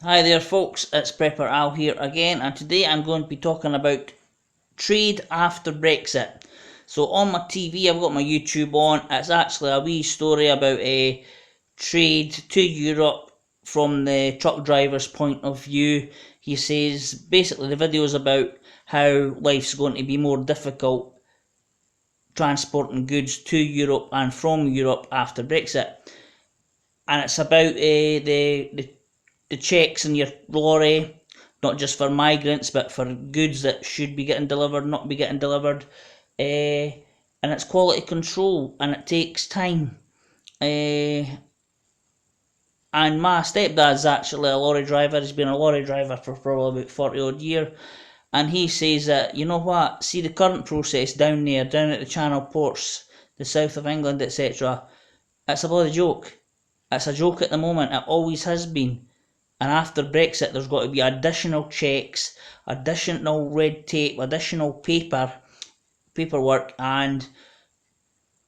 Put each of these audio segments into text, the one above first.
Hi there folks, it's Prepper Al here again, and today I'm going to be talking about trade after Brexit. So on my TV, I've got my YouTube on. It's actually a wee story about a trade to Europe from the truck driver's point of view. He says basically the video is about how life's going to be more difficult transporting goods to Europe and from Europe after Brexit, and it's about the checks in your lorry, not just for migrants but for goods that should be getting delivered, not be getting delivered, and it's quality control and it takes time. And my stepdad's actually a lorry driver. He's been a lorry driver for probably about 40 odd years, and he says that, you know what, see the current process down there, down at the Channel ports, the south of England, etc., it's a bloody joke. It's a joke at the moment, it always has been. And after Brexit, there's got to be additional checks, additional red tape, additional paperwork, and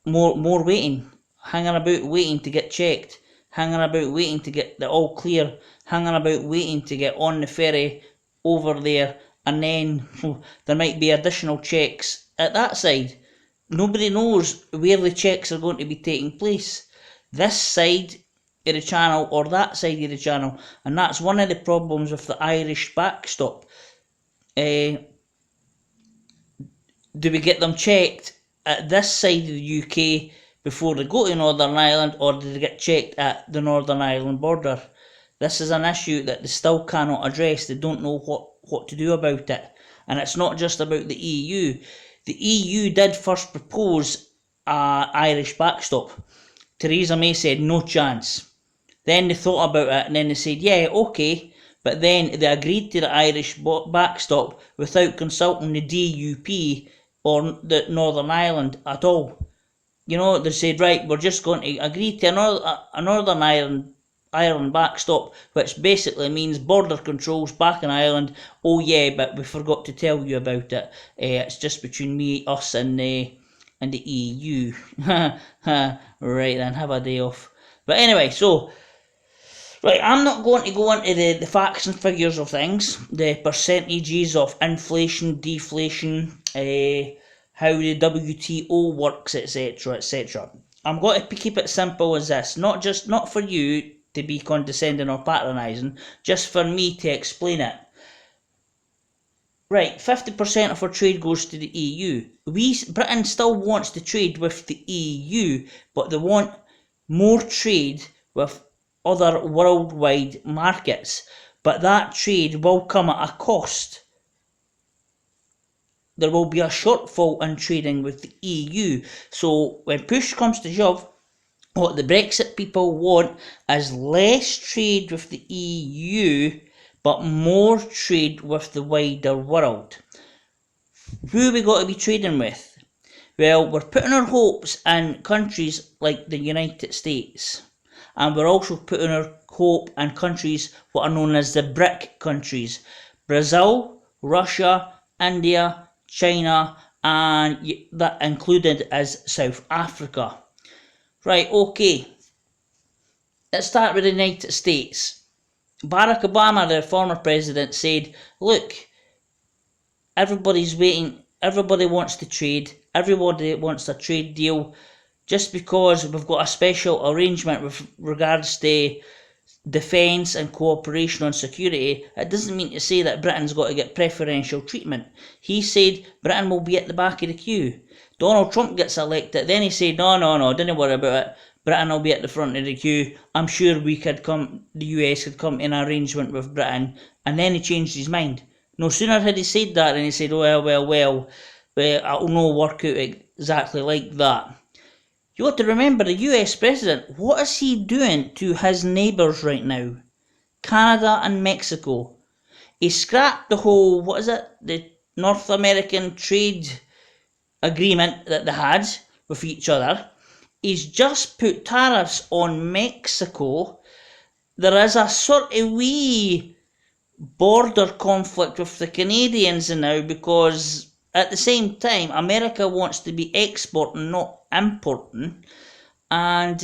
more waiting, hanging about waiting to get checked, hanging about waiting to get the all clear, hanging about waiting to get on the ferry over there, and then there might be additional checks at that side. Nobody knows where the checks are going to be taking place. This side of the channel or that side of the channel, and that's one of the problems with the Irish backstop. Do we get them checked at this side of the UK before they go to Northern Ireland, or do they get checked at the Northern Ireland border? This is an issue that they still cannot address. They don't know what to do about it. And it's not just about the EU. The EU did first propose an Irish backstop. Theresa May said no chance. Then they thought about it and then they said, yeah, okay, but then they agreed to the Irish backstop without consulting the DUP or the Northern Ireland at all. You know, they said, right, we're just going to agree to a Northern Ireland backstop, which basically means border controls back in Ireland. Oh yeah, but we forgot to tell you about it. It's just between us and the EU. Right then, have a day off. But anyway, so right, I'm not going to go into the facts and figures of things, the percentages of inflation, deflation, how the WTO works, etc., etc. I'm going to keep it simple as this, not for you to be condescending or patronising, just for me to explain it. Right, 50% of our trade goes to the EU. Britain still wants to trade with the EU, but they want more trade with other worldwide markets, but that trade will come at a cost. There will be a shortfall in trading with the EU. So when push comes to shove, what the Brexit people want is less trade with the EU, but more trade with the wider world. Who we got to be trading with? Well, we're putting our hopes in countries like the United States, and we're also putting our hope in countries what are known as the BRIC countries: Brazil, Russia, India, China, and that included as South Africa. Right, okay, let's start with the United States. Barack Obama, the former president, said, look, everybody's waiting, everybody wants to trade, everybody wants a trade deal. Just because we've got a special arrangement with regards to defence and cooperation on security, it doesn't mean to say that Britain's got to get preferential treatment. He said Britain will be at the back of the queue. Donald Trump gets elected, then he said, no, don't worry about it. Britain will be at the front of the queue. I'm sure the US could come in an arrangement with Britain. And then he changed his mind. No sooner had he said that than he said, well, it'll not work out exactly like that. You got to remember, the US president, what is he doing to his neighbours right now? Canada and Mexico. He scrapped the whole, the North American trade agreement that they had with each other. He's just put tariffs on Mexico. There is a sort of wee border conflict with the Canadians now, because at the same time America wants to be exporting, not importing, and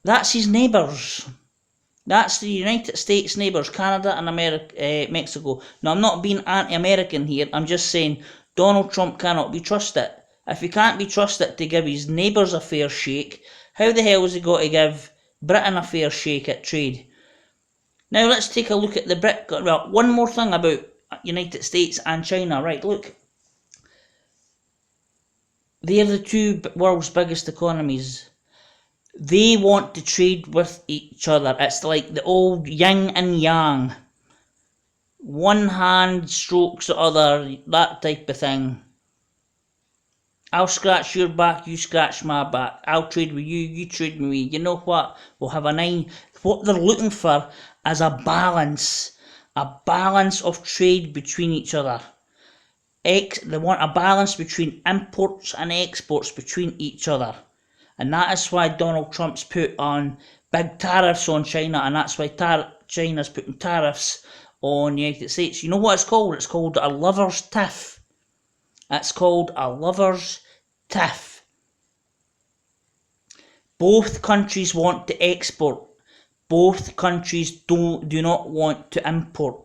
that's his neighbours. That's the United States neighbours, Canada and Mexico. Now, I'm not being anti-American here, I'm just saying Donald Trump cannot be trusted. If he can't be trusted to give his neighbours a fair shake, how the hell has he got to give Britain a fair shake at trade? Now let's take a look at the well, one more thing about United States and China. Right, look. They're the two world's biggest economies. They want to trade with each other. It's like the old yin and yang. One hand strokes the other, that type of thing. I'll scratch your back, you scratch my back. I'll trade with you, you trade with me. You know what? We'll have a nine. What they're looking for is a balance of trade between each other. They want a balance between imports and exports between each other. And that is why Donald Trump's put on big tariffs on China, and that's why China's putting tariffs on the United States. You know what it's called? It's called a lover's tiff. It's called a lover's tiff. Both countries want to export. Both countries do not want to import.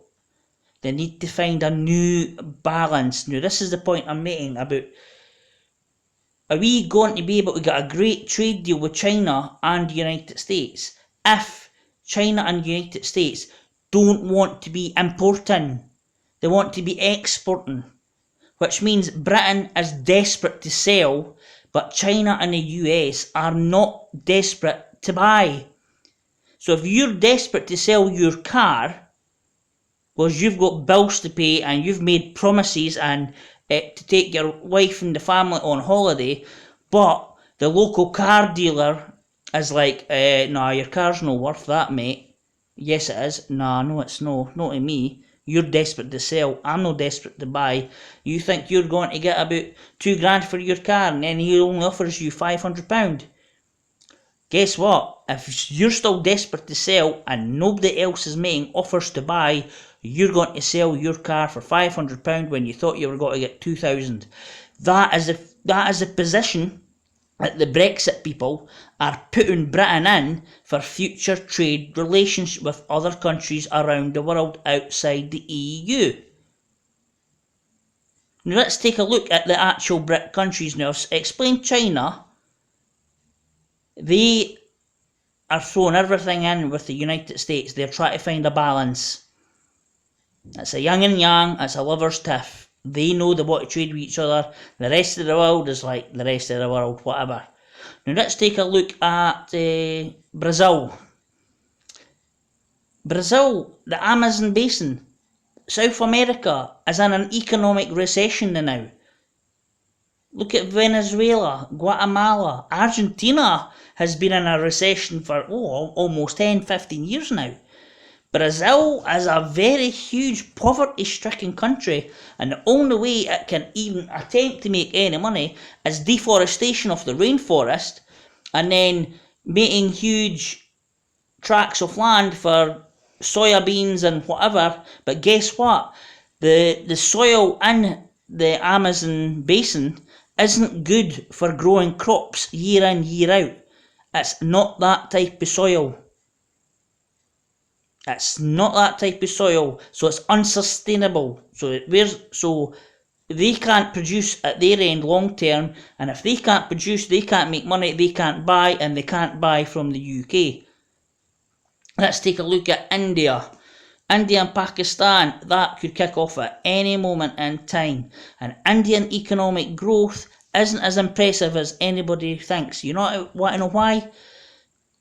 They need to find a new balance. Now, this is the point I'm making about, are we going to be able to get a great trade deal with China and the United States if China and the United States don't want to be importing? They want to be exporting, which means Britain is desperate to sell, but China and the US are not desperate to buy. So if you're desperate to sell your car, because you've got bills to pay and you've made promises and to take your wife and the family on holiday, but the local car dealer is like, nah, your car's no worth that, mate. Yes, it is. Nah, no, it's no. Not to me. You're desperate to sell. I'm not desperate to buy. You think you're going to get about £2,000 for your car, and then he only offers you £500. Guess what? If you're still desperate to sell and nobody else is making offers to buy, you're going to sell your car for £500 when you thought you were going to get £2,000. That is the position that the Brexit people are putting Britain in for future trade relations with other countries around the world outside the EU. Now let's take a look at the actual BRIC countries now. I've explained China. They are throwing everything in with the United States. They're trying to find a balance. It's a yin and yang, it's a lover's tiff. They know they want to trade with each other. The rest of the world is like the rest of the world, whatever. Now let's take a look at Brazil. Brazil, the Amazon basin, South America is in an economic recession now. Look at Venezuela, Guatemala, Argentina has been in a recession for almost 10-15 years now. Brazil is a very huge poverty-stricken country, and the only way it can even attempt to make any money is deforestation of the rainforest and then making huge tracts of land for soybeans and whatever. But guess what? The soil in the Amazon basin isn't good for growing crops year in, year out. It's not that type of soil. It's not that type of soil, so it's unsustainable. So they can't produce at their end long term, and if they can't produce, they can't make money, they can't buy, and they can't buy from the UK. Let's take a look at India. India and Pakistan, that could kick off at any moment in time. And Indian economic growth isn't as impressive as anybody thinks. You want to know why?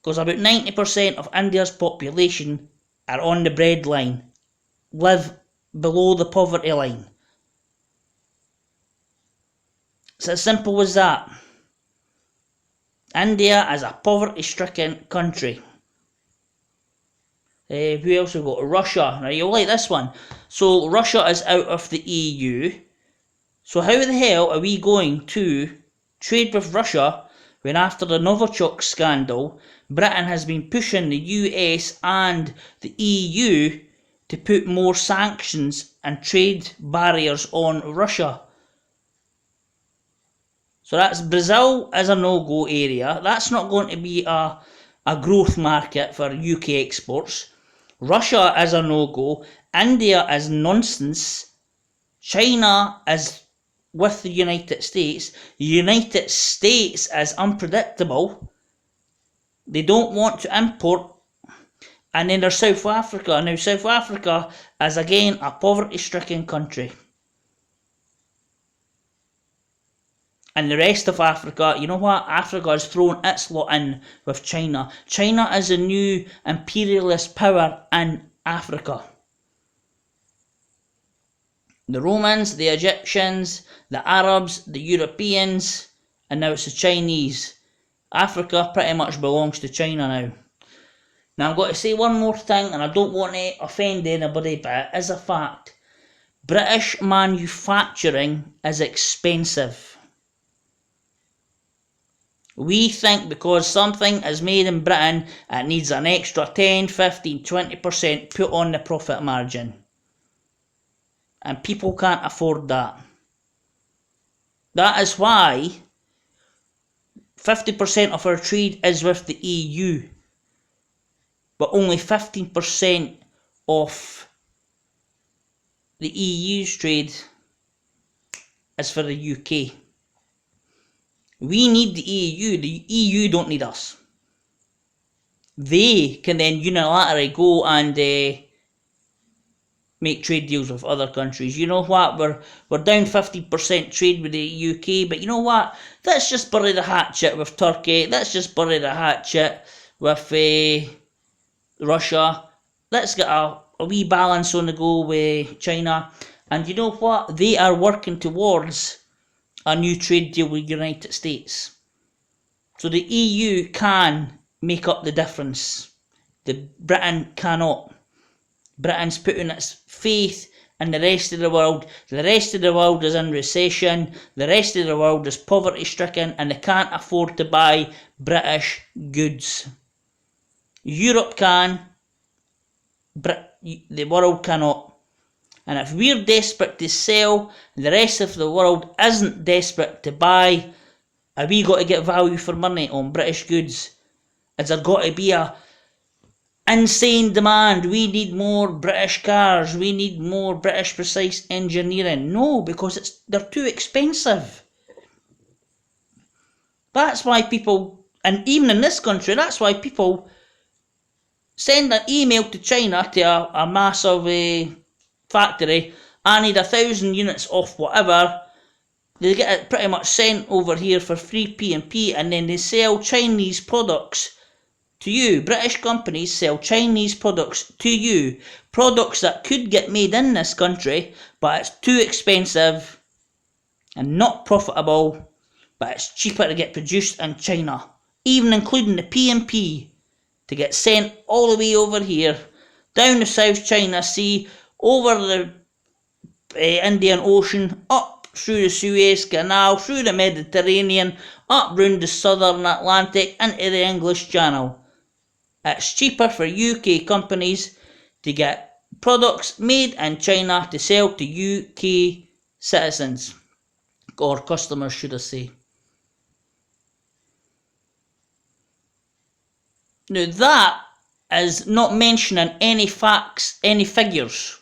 Because about 90% of India's population are on the breadline, live below the poverty line. It's as simple as that. India is a poverty-stricken country. Who else have we got? Russia. Now you'll like this one. So Russia is out of the EU. So how the hell are we going to trade with Russia when after the Novichok scandal, Britain has been pushing the US and the EU to put more sanctions and trade barriers on Russia? So that's Brazil as a no-go area. That's not going to be a a growth market for UK exports. Russia is a no-go. India is nonsense. China is with the United States. The United States is unpredictable. They don't want to import. And then there's South Africa. Now South Africa is again a poverty-stricken country. And the rest of Africa, you know what? Africa has thrown its lot in with China. China is a new imperialist power in Africa. The Romans, the Egyptians, the Arabs, the Europeans, and now it's the Chinese. Africa pretty much belongs to China now. Now I'm going to say one more thing, and I don't want to offend anybody, but it is a fact. British manufacturing is expensive. We think because something is made in Britain, it needs an extra 10, 15, 20% put on the profit margin. And people can't afford that. That is why 50% of our trade is with the EU. But only 15% of the EU's trade is for the UK. We need the EU. The EU don't need us. They can then unilaterally go and make trade deals with other countries. You know what? We're down 50% trade with the UK, but you know what? Let's just bury the hatchet with Turkey. Let's just bury the hatchet with Russia. Let's get a wee balance on the go with China. And you know what? They are working towards a new trade deal with the United States. So the EU can make up the difference. Britain cannot. Britain's putting its faith in the rest of the world. The rest of the world is in recession. The rest of the world is poverty stricken and they can't afford to buy British goods. Europe can. The world cannot. And if we're desperate to sell, and the rest of the world isn't desperate to buy, have we got to get value for money on British goods? Has there got to be a insane demand? We need more British cars. We need more British precise engineering. No, because they're too expensive. That's why people, and even in this country, that's why people send an email to China, to a massive factory. I need 1,000 units off whatever. They get it pretty much sent over here for free P&P, and then they sell Chinese products to you. British companies sell Chinese products to you. Products that could get made in this country, but it's too expensive and not profitable, but it's cheaper to get produced in China. Even including the P&P to get sent all the way over here, down the South China Sea, over the Indian Ocean, up through the Suez Canal, through the Mediterranean, up round the Southern Atlantic, into the English Channel. It's cheaper for UK companies to get products made in China to sell to UK citizens, or customers should I say. Now that is not mentioning any facts, any figures.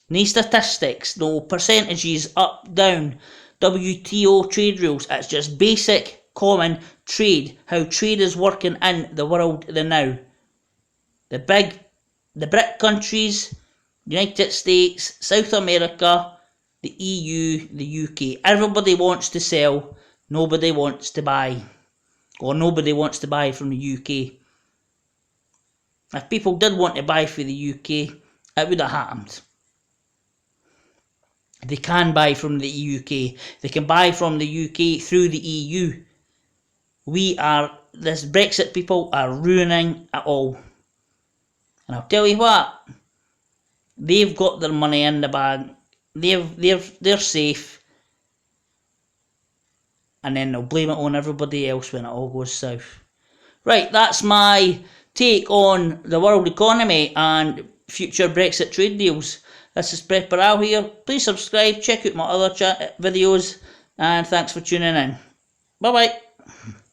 No statistics, no percentages up, down, WTO trade rules. It's just basic common trade, how trade is working in the world now. The BRIC countries, United States, South America, the EU, the UK. Everybody wants to sell, nobody wants to buy. Or nobody wants to buy from the UK. If people did want to buy for the UK, it would have happened. They can buy from the UK. They can buy from the UK through the EU. This Brexit people are ruining it all. And I'll tell you what, they've got their money in the bag. They're safe. And then they'll blame it on everybody else when it all goes south. Right, that's my take on the world economy and future Brexit trade deals. This is Prepper Al here. Please subscribe, check out my other videos, and thanks for tuning in. Bye bye.